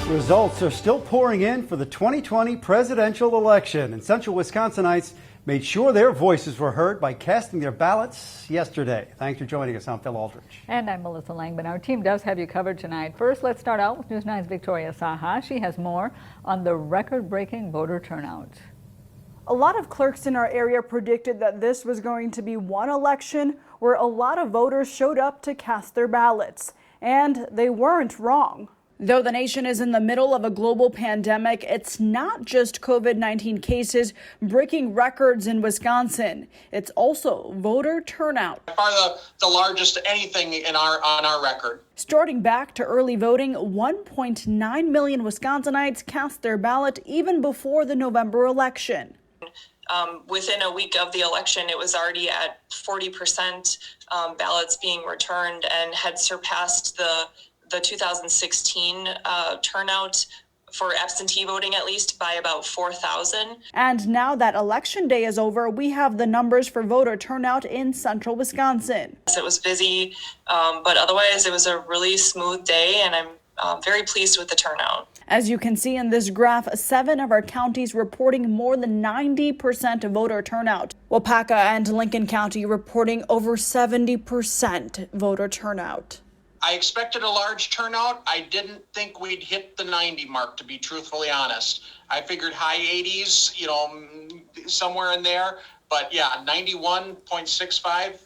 Results are still pouring in for the 2020 presidential election, and Central Wisconsinites made sure their voices were heard by casting their ballots yesterday. Thanks for joining us. I'm Phil Aldrich. And I'm Melissa Langman. Our team does have you covered tonight. First, let's start out with News 9's Victoria Saha. She has more on the record-breaking voter turnout. A lot of clerks in our area predicted that this was going to be one election where a lot of voters showed up to cast their ballots. And they weren't wrong. Though the nation is in the middle of a global pandemic, it's not just COVID-19 cases breaking records in Wisconsin. It's also voter turnout. Are the largest anything on our record. Starting back to early voting, 1.9 million Wisconsinites cast their ballot even before the November election. Within a week of the election, it was already at 40% ballots being returned and had surpassed the 2016 turnout for absentee voting, at least by about 4,000. And now that election day is over, we have the numbers for voter turnout in central Wisconsin. It was busy, but otherwise it was a really smooth day, and I'm very pleased with the turnout. As you can see in this graph, 7 of our counties reporting more than 90% voter turnout. Waupaca and Lincoln County reporting over 70% voter turnout. I expected a large turnout. I didn't think we'd hit the 90 mark, to be truthfully honest. I figured high 80s, somewhere in there. But yeah, 91.65,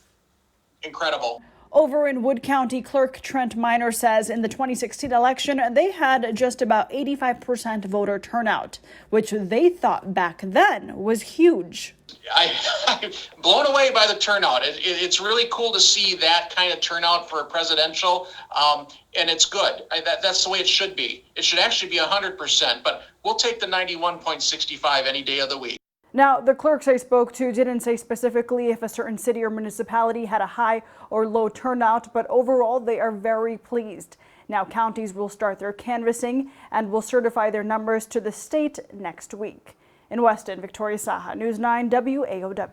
incredible. Over in Wood County, Clerk Trent Miner says in the 2016 election, they had just about 85% voter turnout, which they thought back then was huge. I'm blown away by the turnout. It's really cool to see that kind of turnout for a presidential, and it's good. That's the way it should be. It should actually be 100%, but we'll take the 91.65 any day of the week. Now, the clerks I spoke to didn't say specifically if a certain city or municipality had a high or low turnout, but overall they are very pleased. Now, counties will start their canvassing and will certify their numbers to the state next week. In Weston, Victoria Saha, News 9 WAOW.